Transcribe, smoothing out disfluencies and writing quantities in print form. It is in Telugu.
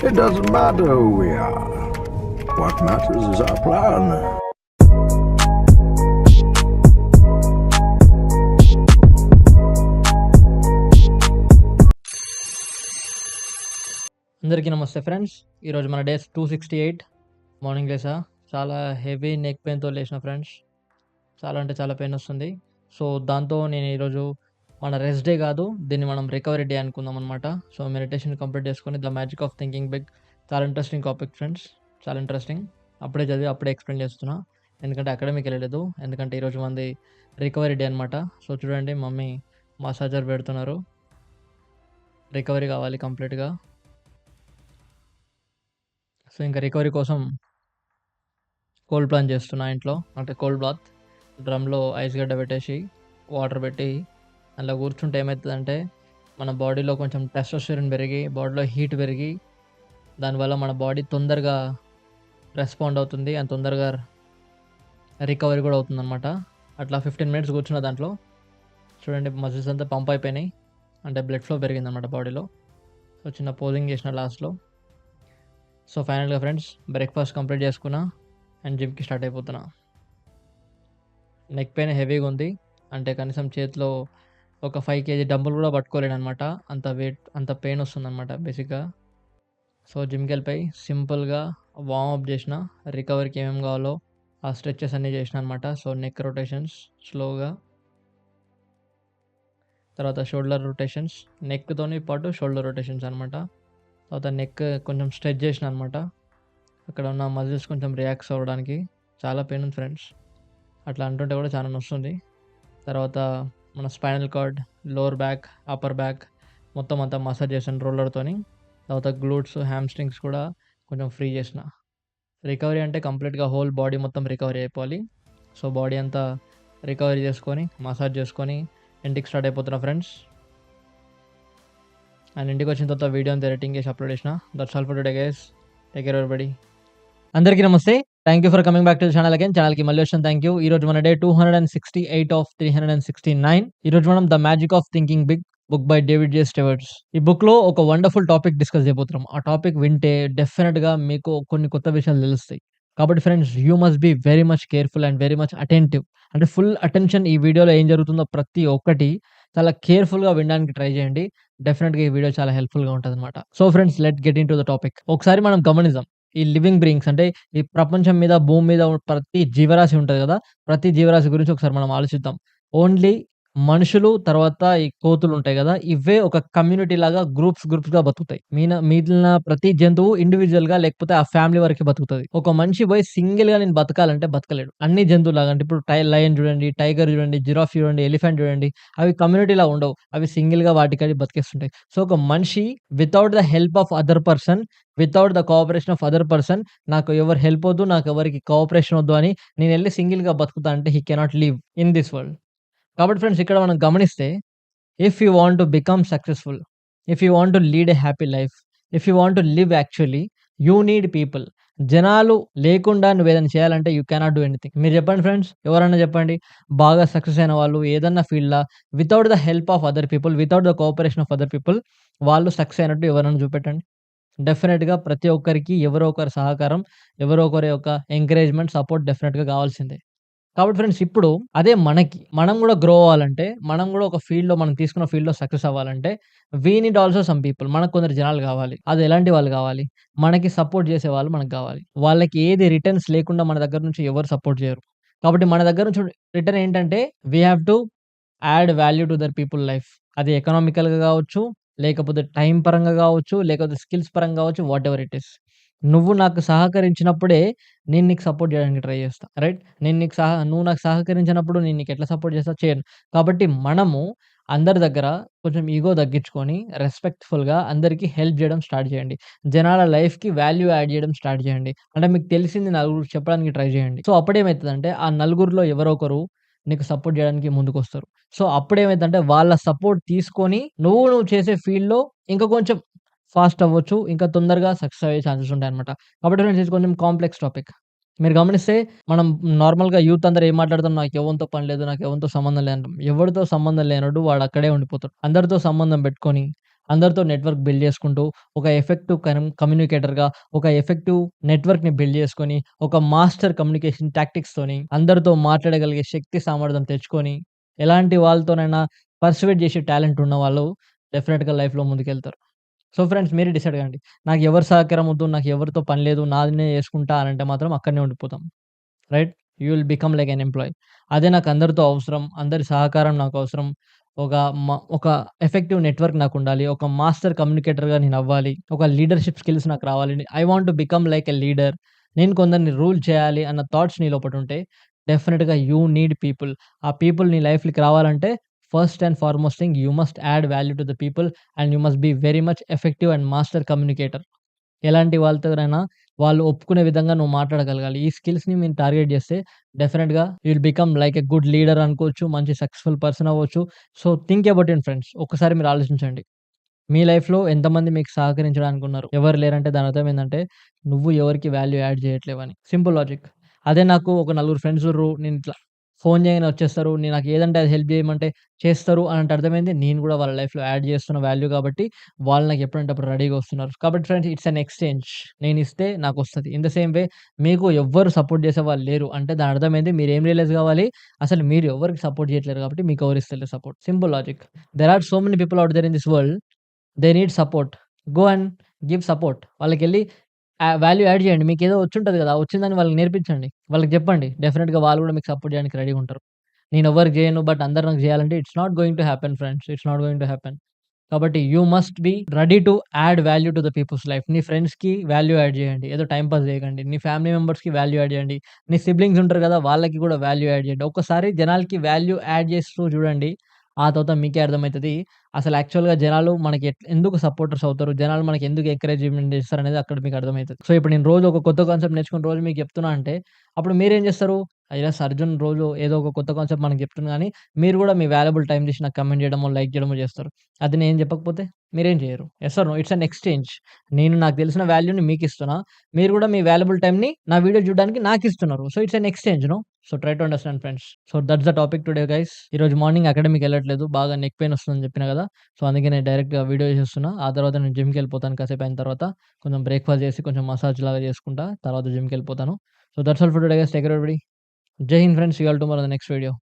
It doesn't matter who we are. What matters is our plan. అందరికీ నమస్తే ఫ్రెండ్స్. ఈరోజు మన డే 268. మార్నింగ్ లేసా చాలా హెవీ నెక్ పెయిన్‌తో లేచిన ఫ్రెండ్స్. చాలా అంటే చాలా పెయిన్ వస్తుంది. సో, దాంతో నేను ఈరోజు మన రెస్ట్ డే కాదు, దీన్ని మనం రికవరీ డే అనుకుందాం అనమాట. సో, మెడిటేషన్ కంప్లీట్ చేసుకొని the magic of thinking big. చాలా ఇంట్రెస్టింగ్ టాపిక్ ఫ్రెండ్స్. చాలా ఇంట్రెస్టింగ్. అప్పుడే చదివి అప్పుడే ఎక్స్‌ప్లెయిన్ చేస్తున్నా. ఎందుకంటే అకాడమీకి వెళ్ళలేదు. ఎందుకంటే ఈరోజు మనది రికవరీ డే అనమాట. సో, చూడండి మమ్మీ మసాజర్ పెడుతున్నారు. రికవరీ కావాలి కంప్లీట్‌గా. సో, ఇంకా రికవరీ కోసం కోల్డ్ ప్లాన్ చేస్తున్నా ఇంట్లో. అంటే కోల్డ్ బాత్. డ్రమ్‌లో ఐస్ గడ్డ పెట్టేసి, వాటర్ పెట్టి అందులో కూర్చుంటే ఏమైతదంటే, మన బాడీలో కొంచెం టెస్టోస్టెరాన్ పెరిగి, బాడీలో హీట్ పెరిగి, దానివల్ల మన బాడీ తొందరగా రెస్పాండ్ అవుతుంది. అండ్ తొందరగా రికవరీ కూడా అవుతుందనమాట. అట్లా 15 మినిట్స్ కూర్చున్న దాంట్లో చూడండి మజిల్స్ అంతా పంప్ అయిపోయినాయి. అంటే బ్లడ్ ఫ్లో పెరిగిందనమాట బాడీలో. సో, చిన్న పోజింగ్ చేసిన లాస్ట్‌లో. సో, ఫైనల్‌గా ఫ్రెండ్స్ బ్రేక్‌ఫాస్ట్ కంప్లీట్ చేసుకున్నా అండ్ జిమ్‌కి స్టార్ట్ అయిపోతున్నా. నెక్ పెయిన్ హెవీగా ఉంది. అంటే కనీసం చేతిలో ఒక 5 కేజీ డంబుల్ కూడా పట్టుకోలేననమాట. అంత వెయిట్ అంత పెయిన్ వస్తుందనమాట బేసిక్‌గా. సో, జిమ్‌కెళ్ళిపోయి సింపుల్‌గా వార్మప్ చేసిన. రికవరీకి ఏమేమి కావాలో ఆ స్ట్రెచెస్ అన్నీ చేసినా అనమాట. సో, నెక్ రొటేషన్స్ స్లోగా. తర్వాత షోల్డర్ రొటేషన్స్. నెక్‌తోని పాటు షోల్డర్ రొటేషన్స్ అనమాట. తర్వాత నెక్ కొంచెం స్ట్రెచ్ చేసిన అనమాట. అక్కడ ఉన్న మజిల్స్ కొంచెం రిలాక్స్ అవ్వడానికి. చాలా పెయిన్ ఉంది ఫ్రెండ్స్. అట్లా అంటుంటే కూడా చాలా నొస్తుంది. తర్వాత మన spinal cord, lower back, upper back మొత్తం అంతా మసాజ్ చేశాను రోలర్‌తోని. తర్వాత గ్లూట్స్, హ్యామ్‌స్ట్రింగ్స్ కూడా కొంచెం ఫ్రీ చేసిన. రికవరీ అంటే కంప్లీట్‌గా హోల్ బాడీ మొత్తం రికవరీ అయిపోవాలి. సో, బాడీ అంతా రికవరీ చేసుకొని, మసాజ్ చేసుకొని ఇంటికి స్టార్ట్ అయిపోతున్నా ఫ్రెండ్స్. అండ్ ఇంటికొచ్చిన తర్వాత వీడియోని ఎడిటింగ్ చేసి అప్లోడ్ చేసిన. That's all for today guys. Take care everybody. అందరికీ నమస్తే. Thank you for coming back to the channel again. ఛానల్‌కి మళ్ళీ వచ్చాను. Thank you. ఈరోజు మన డే 268 ఆఫ్ 369. ఈరోజు మనం the magic of thinking big book by David J Stewart's. ఈ బుక్‌లో ఒక వండర్‌ఫుల్ టాపిక్ డిస్కస్ చేయబోతున్నాం. ఆ టాపిక్ వింటే డెఫినిట్‌గా మీకు కొన్ని కొత్త విషయాలు తెలుస్తాయి. కాబట్టి friends you must be very much careful and very much attentive. అంటే ఫుల్ అటెన్షన్ ఈ వీడియోలో ఏం జరుగుతుందో ప్రతి ఒక్కటి చాలా కేర్‌ఫుల్‌గా వినడానికి ట్రై చేయండి. డెఫినిట్‌గా ఈ వీడియో చాలా హెల్ప్‌ఫుల్‌గా ఉంటదనమాట. So, friends let's get into the topic. ఒకసారి మనం గమనిద్దాం. ఈ లివింగ్ బీయింగ్స్ అంటే ఈ ప్రపంచం మీద, భూమి మీద ప్రతి జీవరాశి ఉంటది గదా! ప్రతి జీవరాశి గురించి ఒకసారి మనం ఆలోచిద్దాం. ఓన్లీ మనుషులు, తర్వాత ఈ కోతులుంటాయి గదా! ఇవే ఒక కమ్యూనిటీ లాగా గ్రూప్స్‌గా బతుకుతాయి. మిగిలిన ప్రతి జంతువు ఇండివిడ్యుయల్‌గా లేకపోతే ఆ ఫ్యామిలీ వరకే బతుకుతది. ఒక మనిషి పోయి సింగిల్‌గా నేను బతకాలంటే బతకలేడు. అన్ని జంతువులాగా అంటే ఇప్పుడు లయన్ చూడండి, టైగర్ చూడండి, జిరాఫ్ చూడండి, ఎలిఫెంట్ చూడండి. అవి కమ్యూనిటీలా ఉండవు. అవి సింగిల్‌గా వాటికవి బతికేస్తుంటాయి. సో, ఒక మనిషి without the help of other person, without the cooperation of other person, నాకు ఎవరి హెల్ప్ వద్దు, నాకు ఎవరికి కోఆపరేషన్ వద్దు అని నేనెళ్లి సింగిల్‌గా బతుకుతా అంటే హి cannot live in this world. కాబట్టి ఫ్రెండ్స్ ఇక్కడ మనం గమనిస్తే if you want to become successful, if you want to lead a happy life, if you want to live actually, you need people. జనాలు లేకుండా నువ్వేదైనా చేయాలంటే యూ కెనాట్ డూ ఎనీథింగ్. మీరు చెప్పండి ఫ్రెండ్స్, ఎవరన్నా చెప్పండి. బాగా సక్సెస్ అయిన వాళ్ళు ఏదన్నా ఫీల్డ్‌ల without the help of other people, without the cooperation of other people వాళ్ళు సక్సెస్ అయినట్టు ఎవరన్నా చూపెట్టండి. డెఫినిట్‌గా ప్రతి ఒక్కరికి ఎవరో ఒకరి సహకారం, ఎవరో ఒకరి యొక్క ఎంకరేజ్‌మెంట్, సపోర్ట్ డెఫినిట్‌గా కావాల్సిందే. కాబట్టి ఫ్రెండ్స్ ఇప్పుడు అదే మనం గూడా గ్రో అవ్వాలంటే, మనం గూడా ఒక ఫీల్డ్‌లో మనం తీసుకున్న ఫీల్డ్‌లో సక్సెస్ అవ్వాలంటే, we need also some people. మనకు కొందరు జనాలు గావాలి. అది ఎలాంటి వాళ్ళు గావాలి? మనకి సపోర్ట్ జేసేవాళ్ళు మనకు గావాలి. వాళ్ళకి ఏది రిటర్న్స్ లేకుండా మన దగ్గర నుంచి ఎవరు సపోర్ట్ జేయరు. కాబట్టి మన దగ్గర నుంచి రిటర్న్ ఏంటంటే, we have to add value to their people life. అది ఎకనామికల్‌గా గావచ్చు, లేకపోతే టైం పరంగా గావచ్చు, లేకపోతే స్కిల్స్ పరంగా గావచ్చు, వాటెవర్ ఇట్ ఈస్. నువ్వు నాకు సహకరించినప్పుడే నేను నీకు సపోర్ట్ జేయడానికి ట్రై జేస్తా. రైట్? నువ్వు నాకు సహకరించినప్పుడు నేను నీకెట్లా సపోర్ట్ జేస్తా? చేయను. కాబట్టి మనము అందరి దగ్గర కొంచెం ఇగో తగ్గించుకొని రెస్పెక్ట్‌ఫుల్‌గా అందరికి హెల్ప్ జేయడం స్టార్ట్ జేయండి. జనాల లైఫ్‌కి వాల్యూ యాడ్ జేయడం స్టార్ట్ జేయండి. అంటే మీకు తెలిసింది నలుగురికి చెప్పడానికి ట్రై జేయండి. సో, అప్పుడేమైతదంటే ఆ నలుగురిలో ఎవరో ఒకరు నీకు సపోర్ట్ జేయడానికి ముందుకొస్తారు. సో, అప్పుడేమైద్దంటే వాళ్ళ సపోర్ట్ తీసుకొని నువ్వు చేసే ఫీల్డ్‌లో ఇంకా కొంచెం ఫాస్ట్ అవ్వచ్చు. ఇంకా తొందరగా సక్సెస్ అయ్యే ఛాన్సెస్ ఉంటాయన్నమాట. కాబట్టి ఫ్రెండ్స్ ఇది కొంచెం కాంప్లెక్స్ టాపిక్. మీరు గమనిస్తే మనం నార్మల్‌గా యూత్ అందరూ ఏం మాట్లాడుతాం, నాకు ఎవనితో పని లేదు, నాకు ఎవనితో సంబంధం లేదు అంటాం. ఎవరితో సంబంధం లేనోడు వాడు అక్కడే ఉండిపోతాడు. అందరితో సంబంధం పెట్టుకొని, అందరితో నెట్వర్క్ బిల్డ్ చేసుకుంటూ, ఒక ఎఫెక్టివ్ కమ్యూనికేటర్‌గా, ఒక ఎఫెక్టివ్ నెట్వర్క్‌ని బిల్డ్ చేసుకొని, ఒక మాస్టర్ కమ్యూనికేషన్ టాక్టిక్స్‌తోని అందరితో మాట్లాడగలిగే శక్తి సామర్థ్యం తెచ్చుకొని, ఎలాంటి వాళ్ళతోనైనా పర్సుయేట్ చేసే టాలెంట్ ఉన్నవాళ్ళు డెఫినిట్‌గా లైఫ్‌లో ముందుకెళ్తారు. సో ఫ్రెండ్స్ మీరే డిసైడ్ కండి. నాకు ఎవరి సహకారం వద్దు, నాకు ఎవరితో పని లేదు, నాది నేను చేసుకుంటా అనంటే మాత్రం అక్కడనే ఉండిపోతాం. Right? You will become like an employee. అదే నాకు అందరితో అవసరం, అందరి సహకారం నాకు అవసరం. ఒక ఒక ఎఫెక్టివ్ నెట్వర్క్ నాకుండాలి. ఒక మాస్టర్ కమ్యూనికేటర్‌గా నేనవ్వాలి. ఒక లీడర్‌షిప్ స్కిల్స్ నాకు రావాలి. I want to become like a leader. నేను కొందరిని రూల్ చేయాలి అన్న థాట్స్ నీ లోపటుంటే డెఫినిట్‌గా యూ నీడ్ పీపుల్. ఆ పీపుల్ నీ లైఫ్‌లోకి రావాలంటే first and foremost thing you must add value to the people and you must be very much effective and master communicator. ఎలాంటి వాళ్ళతోనైనా వాళ్ళు ఒప్పుకునే విధంగా నువ్వు మాట్లాడగలగాలి. ఈ స్కిల్స్‌ని మీరు టార్గెట్ చేస్తే డెఫినిట్‌గా you will become like a good leader అనుకోవచ్చు. మంచి సక్సెస్‌ఫుల్ పర్సన్ అవ్వచ్చు. So think about it friends. ఒక్కసారి మీరు ఆలోచించండి. మీ లైఫ్‌లో ఎంతమంది మీకు సహకరించడానికి ఉన్నారు? ఎవరు లేరంటే దాని అర్థం ఏందంటే నువ్వు ఎవరికీ వాల్యూ యాడ్ చేయట్లేవని. Simple logic. అదే నాకు ఒక నలుగురు ఫ్రెండ్స్ ఉర్రు. నేను ఇట్లా ఫోన్ చేయగానే వచ్చేస్తారు. నేను నాకు ఏదంటే అది హెల్ప్ చేయమంటే చేస్తారు అనంటే అర్థమైంది నేను కూడా వాళ్ళ లైఫ్‌లో యాడ్ చేస్తున్న వాల్యూ కాబట్టి వాళ్ళు నాకు ఎప్పుడంటే అప్పుడు రెడీగా వస్తున్నారు. కాబట్టి ఫ్రెండ్స్ ఇట్స్ అన్ ఎక్స్‌చేంజ్. నేనిస్తే నాకొస్తది. ఇన్ ద సేమ్ వే మీకు ఎవ్వరు సపోర్ట్ చేసేవాళ్ళు లేరు. అంటే దాని అర్థం ఏంది మీరేం రియలైజ్ కావాలి అసలు మీరు ఎవరికి సపోర్ట్ చేయట్లేరు కాబట్టి మీకు ఎవరు ఇస్తలేరు support. Simple logic. There are so many people out there in this world. They need support. Go and give support. వాళ్ళకెళ్ళి వాల్యూ యాడ్ చేయండి. మీకేదో వచ్చుంటది గదా! వచ్చిందని వాళ్ళకి నేర్పించండి. వాళ్ళకి జెప్పండి. డెఫినిట్‌గా వాళ్ళు గూడా మీకు సపోర్ట్ జేయడానికి రెడీగా ఉంటారు. నేనెవ్వరికి జేయను బట్ అందరూ నాకు జేయాలంటే it's not going to happen friends. It's not going to happen. కాబట్టి you must be ready to add value to the people's life. నీ ఫ్రెండ్స్‌కి వాల్యూ యాడ్ జేయండి. ఏదో టైమ్ పాస్ జేయకండి. నీ ఫ్యామిలీ మెంబర్స్‌కి వాల్యూ యాడ్ జేయండి. నీ సిబ్లింగ్స్ ఉంటారు గదా! వాళ్ళకి గూడా వాల్యూ యాడ్ జేయండి. ఒక్కసారి జనాలకి వాల్యూ యాడ్ చేస్తూ జూడండి. ఆ తర్వాత మీకే అర్థమైతది. అసలు యాక్చువల్‌గా జనాలు మనకి ఎందుకు సపోర్టర్స్ అవుతారు? జనాలు మనకి ఎందుకు ఎంకరేజ్‌మెంట్ చేస్తారనేది అక్కడ మీకు అర్థమైతది. సో, ఇప్పుడు నేను రోజు ఒక కొత్త కాన్సెప్ట్ నేర్చుకొని రోజు మీకు చెప్తున్నా అంటే, అప్పుడు మీరేం చేస్తారు? యెస్ అర్జున్ రోజు ఏదో ఒక కొత్త కాన్సెప్ట్ మనకు చెప్తుండు గానీ, మీరు గూడా మీ వాల్యుబుల్ టైమ్ తీసి నాకు కామెంట్ చేయడమో, లైక్ చేయడమో చేస్తారు. అది నేను చెప్పకపోతే మీరేం చేయరు. Yes or no? It's an exchange. నేను నాకు తెలిసిన వాల్యూని మీకిస్తున్నా. మీరు గూడా మీ వాల్యుబుల్ టైమ్‌ని నా వీడియో చూడడానికి నాకిస్తున్నారు. So, it's an exchange no? So, try to understand friends. So, that's the topic today guys. ఈరోజు మార్నింగ్ అకాడమీకెళ్ళట్లేదు. బాగా నెక్ పెయిన్ వస్తుందని చెప్పినా గదా! సో, అందుకే నేను డైరెక్ట్‌గా వీడియో చేసేస్తున్నా. ఆ తర్వాత నేను జిమ్‌కెళ్ళిపోతాను కాసేపు అయిన తర్వాత. కొంచెం బ్రేక్‌ఫాస్ట్ చేసి, కొంచెం మసాజ్ లాగా చేసుకుంటా. తర్వాత జిమ్‌కెళ్ళిపోతాను. So, that's all for today guys. Take care everybody. జై హింద్ friends. See you all tomorrow in the next video.